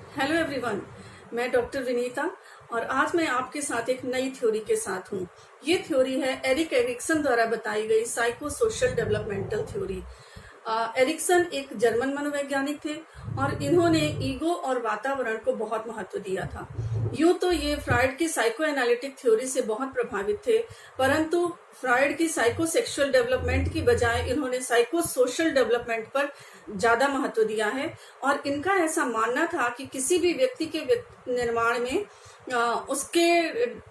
Hello everyone, मैं doctor Vinita और आज मैं आपके साथ एक नई थ्योरी के साथ हूँ। ये थ्योरी है एरिक एरिक्सन द्वारा बताई गई psycho social developmental theory. Erikson एक जर्मन मनोवैज्ञानिक थे और इन्होंने ईगो और वातावरण को बहुत महत्व दिया था। यूं तो ये फ्राइड की साइको एनालिटिक थ्योरी से बहुत प्रभावित थे, परंतु फ्राइड की साइको सेक्सुअल डेवलपमेंट की बजाय इन्होंने साइको सोशल डेवलपमेंट पर ज्यादा महत्व दिया है। और इनका ऐसा मानना था कि किसी भी व्यक्ति के निर्माण में उसके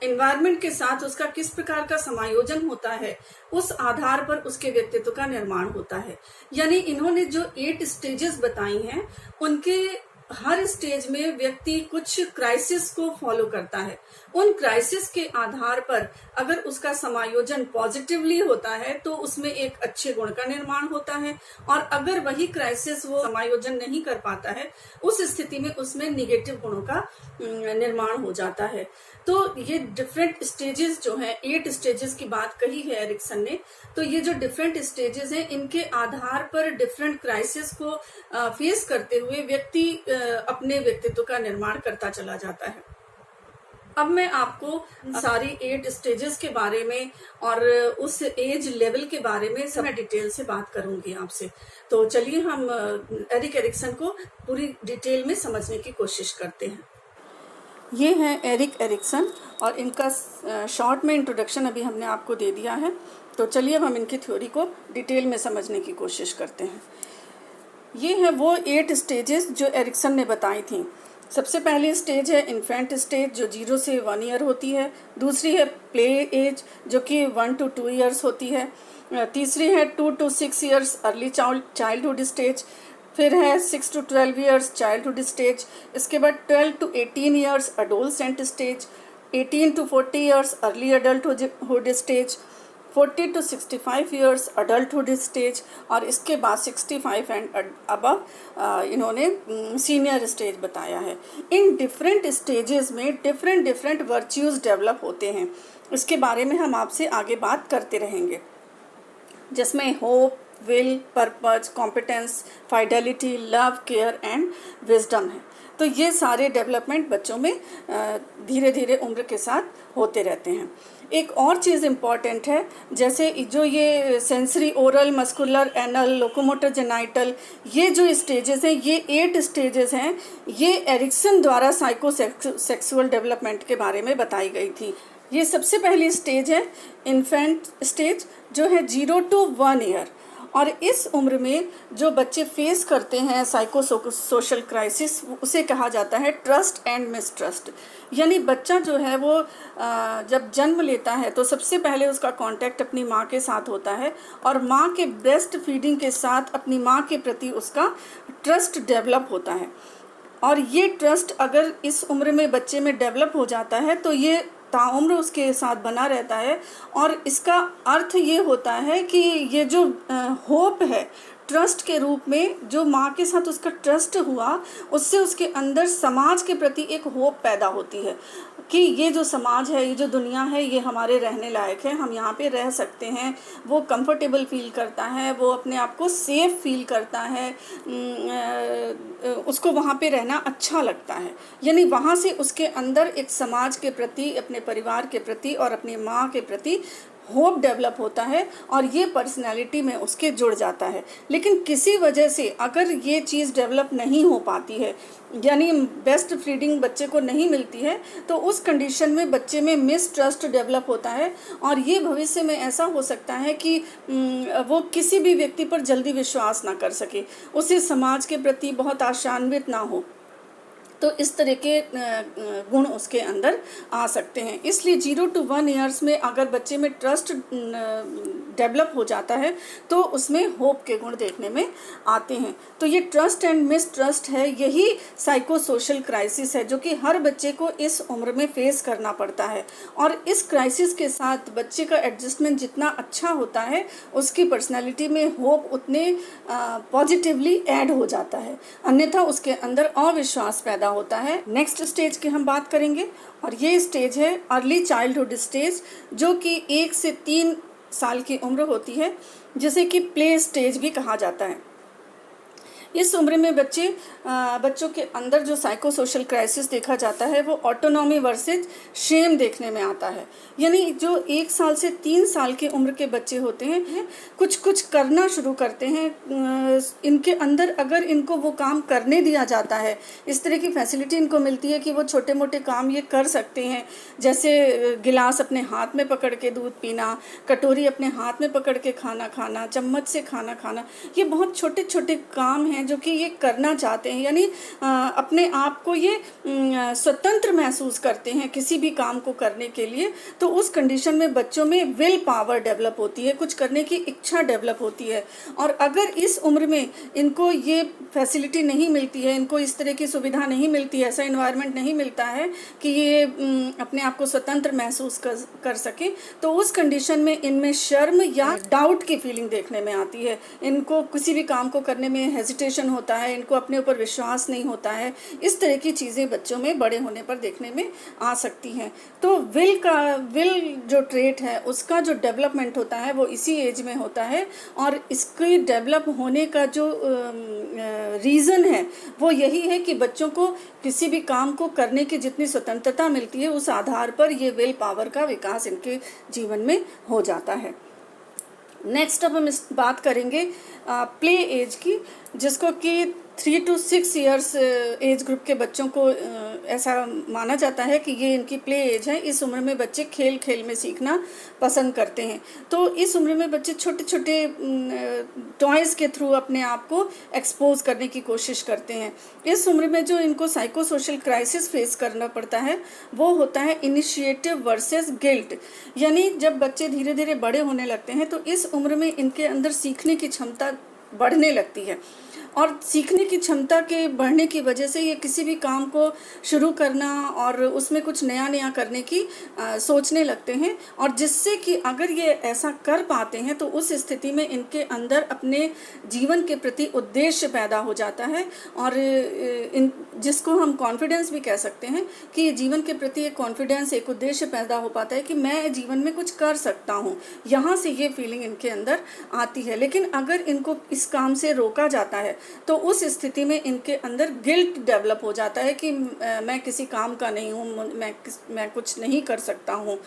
एनवायरनमेंट के साथ उसका किस प्रकार का समायोजन होता है, उस आधार पर उसके व्यक्तित्व का निर्माण होता है। यानी इन्होंने जो 8 स्टेजेस बताई हैं, उनके हर स्टेज में व्यक्ति कुछ क्राइसिस को फॉलो करता है। उन क्राइसिस के आधार पर अगर उसका समायोजन पॉजिटिवली होता है तो उसमें एक अच्छे गुण का निर्माण होता है, और अगर वही क्राइसिस वो समायोजन नहीं कर पाता है, उस स्थिति में उसमें निगेटिव गुणों का निर्माण हो जाता है। तो ये डिफरेंट स्टेजेस जो हैं, 8 स्टेजेस की बात कही है एरिक्सन ने, तो ये जो डिफरेंट स्टेजेस हैं, इनके आधार पर डिफरेंट क्राइसिस को फेस करते हुए व्यक्ति अपने व्यक्तित्व का निर्माण करता चला जाता है। अब मैं आपको सारी 8 स्टेजेस के बारे में और उस एज लेवल के बारे में सब डिटेल से बात करूंगी आपसे। तो चलिए हम एरिक एरिक्सन को पूरी डिटेल में समझने की कोशिश करते हैं। ये है एरिक एरिक्सन और इनका शॉर्ट में इंट्रोडक्शन अभी हमने आपको दे दिया है। तो चलिए अब हम इनकी थ्योरी को डिटेल में समझने की कोशिश करते हैं। ये है वो 8 स्टेजेस जो एरिक्सन ने बताई थी। सबसे पहली स्टेज है इन्फेंट स्टेज, जो 0 से 1 ईयर होती है। दूसरी है प्ले एज, जो कि 1 to 2 ईयर्स होती है। तीसरी है 2 to 6 years early childhood stage. फिर है 6 to 12 ईयर्स चाइल्डहुड स्टेज। इसके बाद 12 to 18 years adolescent stage. 18 to 40 years early adulthood stage. 40 to 65 years adulthood stage. और इसके बाद 65 एंड अबव इन्होंने सीनियर स्टेज बताया है। इन डिफरेंट स्टेजेस में डिफरेंट वर्च्यूज डेवलप होते हैं। इसके बारे में हम आपसे आगे बात करते रहेंगे, जिसमें hope, will, purpose, competence, fidelity, love, care and wisdom है। तो ये सारे डेवलपमेंट बच्चों में धीरे धीरे उम्र के साथ होते रहते हैं। एक और चीज़ इम्पॉर्टेंट है, जैसे जो ये sensory, oral, muscular, anal, locomotor, genital, ये जो स्टेजेस हैं, ये 8 स्टेजेस हैं। ये एरिक्सन द्वारा साइको सेक्सुअल डेवलपमेंट के बारे में बताई गई थी। ये सबसे पहली स्टेज है इन्फेंट स्टेज, जो है 0 to 1 ईयर। और इस उम्र में जो बच्चे फेस करते हैं साइको सोशल क्राइसिस, उसे कहा जाता है ट्रस्ट एंड मिसट्रस्ट। यानी बच्चा जो है वो जब जन्म लेता है तो सबसे पहले उसका कांटेक्ट अपनी माँ के साथ होता है, और माँ के ब्रेस्ट फीडिंग के साथ अपनी माँ के प्रति उसका ट्रस्ट डेवलप होता है। और ये ट्रस्ट अगर इस उम्र में बच्चे में डेवलप हो जाता है तो ये ताउम्र उसके साथ बना रहता है। और इसका अर्थ ये होता है कि ये जो होप है, ट्रस्ट के रूप में जो माँ के साथ उसका ट्रस्ट हुआ, उससे उसके अंदर समाज के प्रति एक होप पैदा होती है कि ये जो समाज है, ये जो दुनिया है, ये हमारे रहने लायक है, हम यहाँ पे रह सकते हैं। वो कंफर्टेबल फील करता है, वो अपने आप को सेफ फील करता है, उसको वहाँ पे रहना अच्छा लगता है। यानी वहाँ से उसके अंदर एक समाज के प्रति, अपने परिवार के प्रति और अपनी माँ के प्रति होप डेवलप होता है, और ये पर्सनैलिटी में उसके जुड़ जाता है। लेकिन किसी वजह से अगर ये चीज़ डेवलप नहीं हो पाती है, यानी बेस्ट फीडिंग बच्चे को नहीं मिलती है, तो उस कंडीशन में बच्चे में मिसट्रस्ट डेवलप होता है। और ये भविष्य में ऐसा हो सकता है कि वो किसी भी व्यक्ति पर जल्दी विश्वास ना कर सके, उसे समाज के प्रति बहुत आशान्वित ना हो। तो इस तरह के गुण उसके अंदर आ सकते हैं। इसलिए 0 to 1 ईयर्स में अगर बच्चे में ट्रस्ट डेवलप हो जाता है तो उसमें होप के गुण देखने में आते हैं। तो ये ट्रस्ट एंड मिसट्रस्ट है, यही साइको सोशल क्राइसिस है जो कि हर बच्चे को इस उम्र में फेस करना पड़ता है। और इस क्राइसिस के साथ बच्चे का एडजस्टमेंट जितना अच्छा होता है, उसकी पर्सनैलिटी में होप उतने पॉजिटिवली ऐड हो जाता है, अन्यथा उसके अंदर अविश्वास पैदा होता है। नेक्स्ट स्टेज की हम बात करेंगे, और ये स्टेज है अर्ली चाइल्डहुड स्टेज, जो कि 1 से 3 साल की उम्र होती है, जिसे कि प्ले स्टेज भी कहा जाता है। इस उम्र में बच्चों के अंदर जो साइको सोशल क्राइसिस देखा जाता है वो ऑटोनॉमी वर्सेस शेम देखने में आता है। यानी जो 1 साल से 3 साल की उम्र के बच्चे होते हैं कुछ कुछ करना शुरू करते हैं। इनके अंदर अगर इनको वो काम करने दिया जाता है, इस तरह की फैसिलिटी इनको मिलती है कि वो छोटे मोटे काम ये कर सकते हैं, जैसे गिलास अपने हाथ में पकड़ के दूध पीना, कटोरी अपने हाथ में पकड़ के खाना खाना, चम्मच से खाना खाना, ये बहुत छोटे छोटे काम हैं जो कि ये करना चाहते हैं। यानी अपने आप को ये स्वतंत्र महसूस करते हैं किसी भी काम को करने के लिए। तो उस कंडीशन में बच्चों में विल पावर डेवलप होती है, कुछ करने की इच्छा डेवलप होती है। और अगर इस उम्र में इनको ये फैसिलिटी नहीं मिलती है, इनको इस तरह की सुविधा नहीं मिलती है, ऐसा इन्वायरमेंट नहीं मिलता है कि ये अपने आप को स्वतंत्र महसूस कर सके, तो उस कंडीशन में इनमें शर्म या डाउट की फीलिंग देखने में आती है। इनको किसी भी काम को करने में हेजिटेशन होता है, इनको अपने ऊपर विश्वास नहीं होता है। इस तरह की चीज़ें बच्चों में बड़े होने पर देखने में आ सकती हैं। तो विल जो ट्रेट है उसका जो डेवलपमेंट होता है वो इसी एज में होता है, और इसके डेवलप होने का जो रीज़न है वो यही है कि बच्चों को किसी भी काम को करने की जितनी स्वतंत्रता मिलती है उस आधार पर ये विल पावर का विकास इनके जीवन में हो जाता है। नेक्स्ट अब हम बात करेंगे प्ले एज की, जिसको कि 3 to 6 ईयर्स एज ग्रुप के बच्चों को ऐसा माना जाता है कि ये इनकी प्ले एज है। इस उम्र में बच्चे खेल खेल में सीखना पसंद करते हैं। तो इस उम्र में बच्चे छोटे छोटे टॉयज़ के थ्रू अपने आप को एक्सपोज करने की कोशिश करते हैं। इस उम्र में जो इनको साइको सोशल क्राइसिस फेस करना पड़ता है वो होता है इनिशिएटिव वर्सेस गिल्ट। यानी जब बच्चे धीरे धीरे बड़े होने लगते हैं तो इस उम्र में इनके अंदर सीखने की क्षमता बढ़ने लगती है, और सीखने की क्षमता के बढ़ने की वजह से ये किसी भी काम को शुरू करना और उसमें कुछ नया नया करने की सोचने लगते हैं। और जिससे कि अगर ये ऐसा कर पाते हैं तो उस स्थिति में इनके अंदर अपने जीवन के प्रति उद्देश्य पैदा हो जाता है, और जिसको हम कॉन्फिडेंस भी कह सकते हैं कि जीवन के प्रति एक कॉन्फिडेंस, एक उद्देश्य पैदा हो पाता है कि मैं जीवन में कुछ कर सकता हूँ। यहाँ से ये फीलिंग इनके अंदर आती है। लेकिन अगर इनको इस काम से रोका जाता है तो उस स्थिति में इनके अंदर गिल्ट डेवलप हो जाता है कि मैं किसी काम का नहीं हूँ, मैं कुछ नहीं कर सकता हूँ।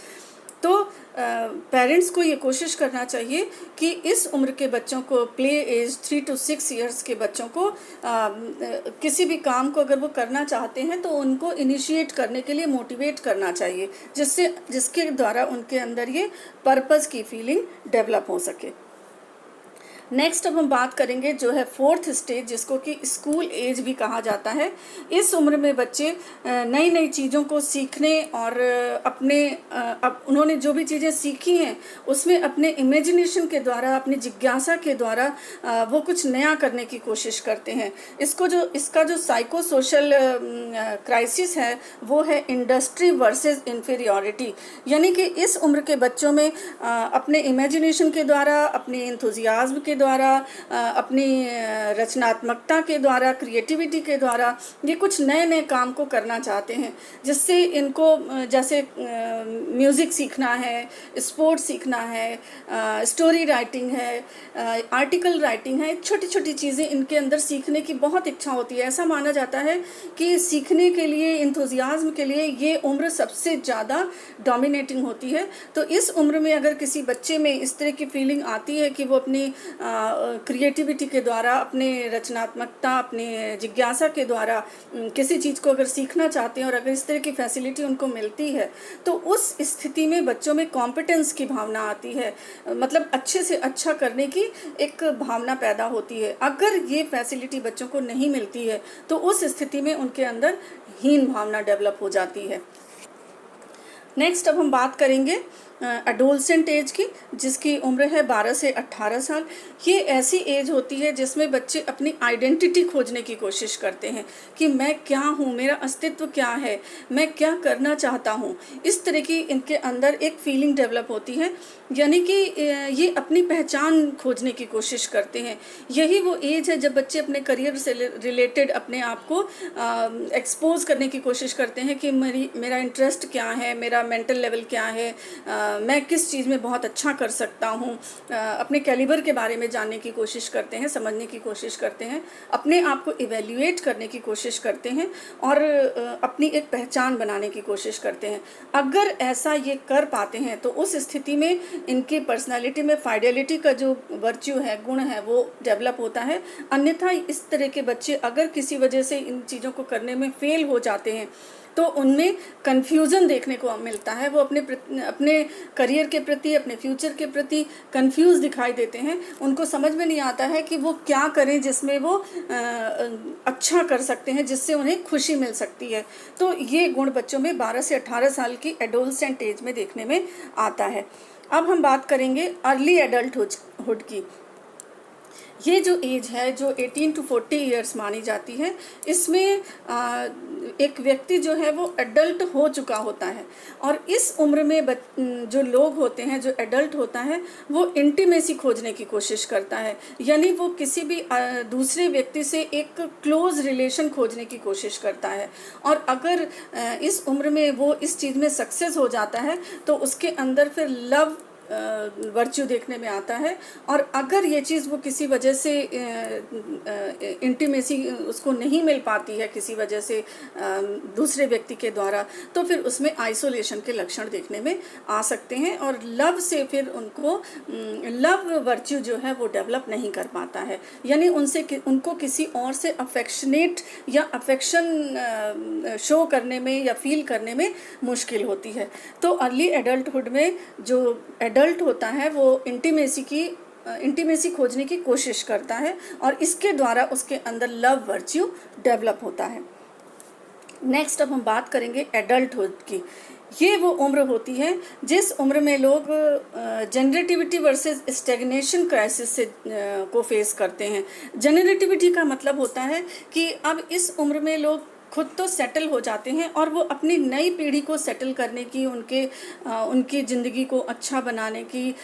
तो पेरेंट्स को ये कोशिश करना चाहिए कि इस उम्र के बच्चों को, प्ले एज 3 to 6 ईयर्स के बच्चों को किसी भी काम को अगर वो करना चाहते हैं तो उनको इनिशिएट करने के लिए मोटिवेट करना चाहिए, जिसके द्वारा उनके अंदर ये पर्पस की फीलिंग डेवलप हो सके। नेक्स्ट अब हम बात करेंगे जो है 4th स्टेज, जिसको कि स्कूल एज भी कहा जाता है। इस उम्र में बच्चे नई नई चीज़ों को सीखने और अब उन्होंने जो भी चीज़ें सीखी हैं उसमें अपने इमेजिनेशन के द्वारा, अपनी जिज्ञासा के द्वारा वो कुछ नया करने की कोशिश करते हैं। इसका जो साइको सोशल क्राइसिस है वो है इंडस्ट्री वर्सेस इन्फीरियॉरिटी। यानी कि इस उम्र के बच्चों में अपने इमेजिनेशन के द्वारा, अपने इंथुजियाज्म के द्वारा, अपनी रचनात्मकता के द्वारा, क्रिएटिविटी के द्वारा ये कुछ नए नए काम को करना चाहते हैं, जिससे इनको जैसे म्यूज़िक सीखना है, स्पोर्ट्स सीखना है, स्टोरी राइटिंग है, आर्टिकल राइटिंग है, छोटी छोटी चीज़ें इनके अंदर सीखने की बहुत इच्छा होती है। ऐसा माना जाता है कि सीखने के लिए, इंथुजियाज्म के लिए ये उम्र सबसे ज़्यादा डोमिनेटिंग होती है। तो इस उम्र में अगर किसी बच्चे में इस तरह की फीलिंग आती है कि वो अपनी क्रिएटिविटी के द्वारा, अपने रचनात्मकता, अपने जिज्ञासा के द्वारा किसी चीज़ को अगर सीखना चाहते हैं और अगर इस तरह की फैसिलिटी उनको मिलती है तो उस स्थिति में बच्चों में कॉम्पिटेंस की भावना आती है, मतलब अच्छे से अच्छा करने की एक भावना पैदा होती है। अगर ये फैसिलिटी बच्चों को नहीं मिलती है तो उस स्थिति में उनके अंदर हीन भावना डेवलप हो जाती है। नेक्स्ट अब हम बात करेंगे एडोलसेंट एज की, जिसकी उम्र है 12 से 18 साल। ये ऐसी एज होती है जिसमें बच्चे अपनी आइडेंटिटी खोजने की कोशिश करते हैं कि मैं क्या हूँ, मेरा अस्तित्व क्या है, मैं क्या करना चाहता हूँ। इस तरह की इनके अंदर एक फीलिंग डेवलप होती है, यानी कि ये अपनी पहचान खोजने की कोशिश करते हैं। यही वो एज है जब बच्चे अपने करियर से रिलेटेड अपने आप को एक्सपोज करने की कोशिश करते हैं कि मेरा इंटरेस्ट क्या है, मेरा मेंटल लेवल क्या है, मैं किस चीज़ में बहुत अच्छा कर सकता हूँ, अपने कैलिबर के बारे में जानने की कोशिश करते हैं, समझने की कोशिश करते हैं, अपने आप को इवेल्युएट करने की कोशिश करते हैं और अपनी एक पहचान बनाने की कोशिश करते हैं। अगर ऐसा ये कर पाते हैं तो उस स्थिति में इनकी पर्सनालिटी में फाइडेलिटी का जो वर्च्यू है, गुण है, वो डेवलप होता है। अन्यथा इस तरह के बच्चे अगर किसी वजह से इन चीज़ों को करने में फेल हो जाते हैं तो उनमें कन्फ्यूज़न देखने को मिलता है। वो अपने करियर के प्रति, अपने फ्यूचर के प्रति कन्फ्यूज़ दिखाई देते हैं। उनको समझ में नहीं आता है कि वो क्या करें जिसमें वो अच्छा कर सकते हैं, जिससे उन्हें खुशी मिल सकती है। तो ये गुण बच्चों में 12 से 18 साल की एडोलसेंट एज में देखने में आता है। अब हम बात करेंगे अर्ली एडल्टहुड की। ये जो एज है, जो 18 to 40 ईयर्स मानी जाती है, इसमें एक व्यक्ति जो है वो एडल्ट हो चुका होता है। और इस उम्र में जो लोग होते हैं, जो एडल्ट होता है, वो इंटीमेसी खोजने की कोशिश करता है। यानी वो किसी भी दूसरे व्यक्ति से एक क्लोज रिलेशन खोजने की कोशिश करता है। और अगर इस उम्र में वो इस चीज़ में सक्सेस हो जाता है तो उसके अंदर फिर लव वर्च्यू देखने में आता है। और अगर ये चीज़ वो किसी वजह से इंटीमेसी उसको नहीं मिल पाती है किसी वजह से दूसरे व्यक्ति के द्वारा, तो फिर उसमें आइसोलेशन के लक्षण देखने में आ सकते हैं और लव से फिर उनको लव वर्च्यू जो है वो डेवलप नहीं कर पाता है। यानी उनको किसी और से अफेक्शनेट या अफेक्शन शो करने में या फील करने में मुश्किल होती है। तो अर्ली एडल्टहुड में जो एडल्ट होता है वो इंटीमेसी खोजने की कोशिश करता है और इसके द्वारा उसके अंदर लव वर्च्यू डेवलप होता है। नेक्स्ट अब हम बात करेंगे एडल्टहुड की। ये वो उम्र होती है जिस उम्र में लोग जनरेटिविटी वर्सेस स्टेगनेशन क्राइसिस से को फेस करते हैं। जनरेटिविटी का मतलब होता है कि अब इस उम्र में लोग खुद तो सेटल हो जाते हैं और वो अपनी नई पीढ़ी को सेटल करने की, उनकी ज़िंदगी को अच्छा बनाने की,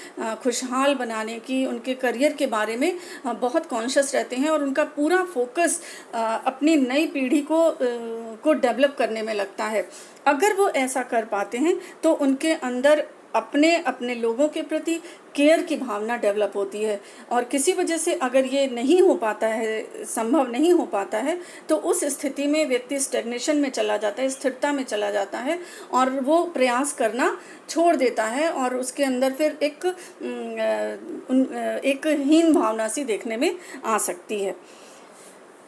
खुशहाल बनाने की, उनके करियर के बारे में बहुत कॉन्शियस रहते हैं और उनका पूरा फोकस अपनी नई पीढ़ी को डेवलप करने में लगता है। अगर वो ऐसा कर पाते हैं तो उनके अंदर अपने लोगों के प्रति केयर की भावना डेवलप होती है। और किसी वजह से अगर ये नहीं हो पाता है, संभव नहीं हो पाता है, तो उस स्थिति में व्यक्ति स्टेग्नेशन में चला जाता है, स्थिरता में चला जाता है और वो प्रयास करना छोड़ देता है और उसके अंदर फिर एक हीन भावना सी देखने में आ सकती है।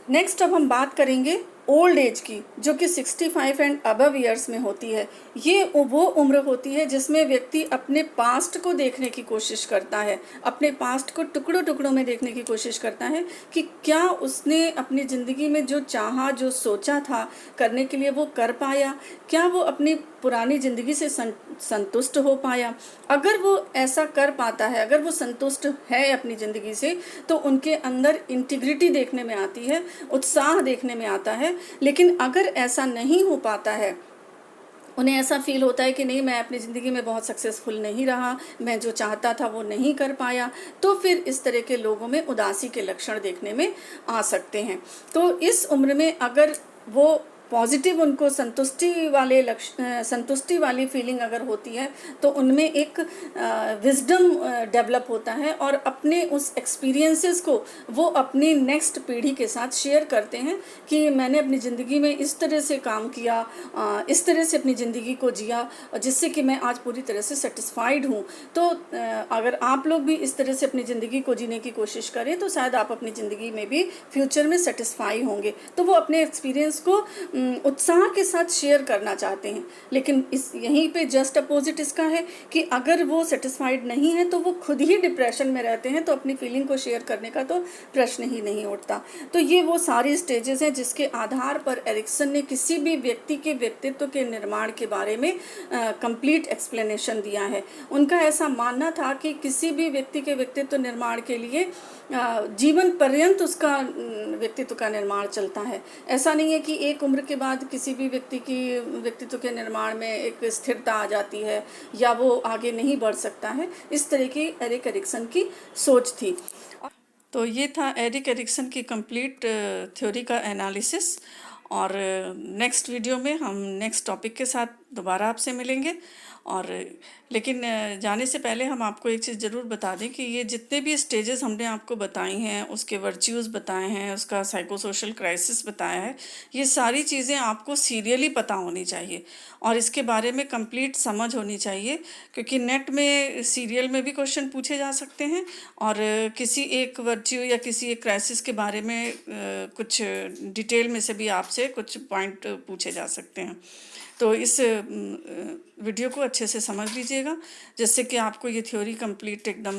नेक्स्ट अब हम बात करेंगे ओल्ड एज की, जो कि 65 एंड अबव ईयर्स में होती है। ये वो उम्र होती है जिसमें व्यक्ति अपने पास्ट को देखने की कोशिश करता है, अपने पास्ट को टुकड़ों टुकड़ों में देखने की कोशिश करता है कि क्या उसने अपनी ज़िंदगी में जो चाहा, जो सोचा था करने के लिए वो कर पाया, क्या वो अपनी पुरानी ज़िंदगी से संतुष्ट हो पाया। अगर वो ऐसा कर पाता है, अगर वो संतुष्ट है अपनी ज़िंदगी से, तो उनके अंदर इंटीग्रिटी देखने में आती है, उत्साह देखने में आता है। लेकिन अगर ऐसा नहीं हो पाता है, उन्हें ऐसा फील होता है कि नहीं, मैं अपनी ज़िंदगी में बहुत सक्सेसफुल नहीं रहा, मैं जो चाहता था वो नहीं कर पाया, तो फिर इस तरह के लोगों में उदासी के लक्षण देखने में आ सकते हैं। तो इस उम्र में अगर वो पॉजिटिव, उनको संतुष्टि वाली फीलिंग अगर होती है तो उनमें एक विजडम डेवलप होता है और अपने उस एक्सपीरियंसेस को वो अपनी नेक्स्ट पीढ़ी के साथ शेयर करते हैं कि मैंने अपनी ज़िंदगी में इस तरह से काम किया, इस तरह से अपनी ज़िंदगी को जिया जिससे कि मैं आज पूरी तरह से सेटिस्फाइड हूँ। तो अगर आप लोग भी इस तरह से अपनी ज़िंदगी को जीने की कोशिश करें तो शायद आप अपनी ज़िंदगी में भी फ्यूचर में सेटिस्फाई होंगे। तो वो अपने एक्सपीरियंस को उत्साह के साथ शेयर करना चाहते हैं। लेकिन यहीं पे जस्ट अपोजिट इसका है कि अगर वो सेटिस्फाइड नहीं है तो वो खुद ही डिप्रेशन में रहते हैं, तो अपनी फीलिंग को शेयर करने का तो प्रश्न ही नहीं उठता। तो ये वो सारी स्टेजेस हैं जिसके आधार पर एरिक्सन ने किसी भी व्यक्ति के व्यक्तित्व के निर्माण के बारे में कंप्लीट एक्सप्लेनेशन दिया है। उनका ऐसा मानना था कि किसी भी व्यक्ति के व्यक्तित्व निर्माण के लिए जीवन पर्यंत उसका व्यक्तित्व का निर्माण चलता है। ऐसा नहीं है कि एक उम्र के बाद किसी भी व्यक्तित्व के निर्माण में एक स्थिरता आ जाती है या वो आगे नहीं बढ़ सकता है। इस तरह की एरिक एरिक्सन की सोच थी। तो ये था एरिक एरिक्सन की कंप्लीट थ्योरी का एनालिसिस। और नेक्स्ट वीडियो में हम नेक्स्ट टॉपिक के साथ दोबारा आपसे मिलेंगे। और लेकिन जाने से पहले हम आपको एक चीज़ ज़रूर बता दें कि ये जितने भी स्टेजेस हमने आपको बताई हैं, उसके वर्च्यूज़ बताए हैं, उसका साइको सोशल क्राइसिस बताया है, ये सारी चीज़ें आपको सीरियली पता होनी चाहिए और इसके बारे में कंप्लीट समझ होनी चाहिए, क्योंकि नेट में सीरियल में भी क्वेश्चन पूछे जा सकते हैं और किसी एक वर्च्यू या किसी एक क्राइसिस के बारे में कुछ डिटेल में से भी आपसे कुछ पॉइंट पूछे जा सकते हैं। तो इस वीडियो को अच्छे से समझ लीजिएगा, जिससे कि आपको ये थ्योरी कंप्लीट एकदम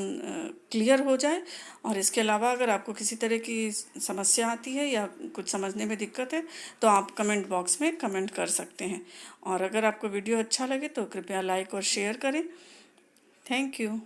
क्लियर हो जाए। और इसके अलावा अगर आपको किसी तरह की समस्या आती है या कुछ समझने में दिक्कत है तो आप कमेंट बॉक्स में कमेंट कर सकते हैं। और अगर आपको वीडियो अच्छा लगे तो कृपया लाइक और शेयर करें। Thank you.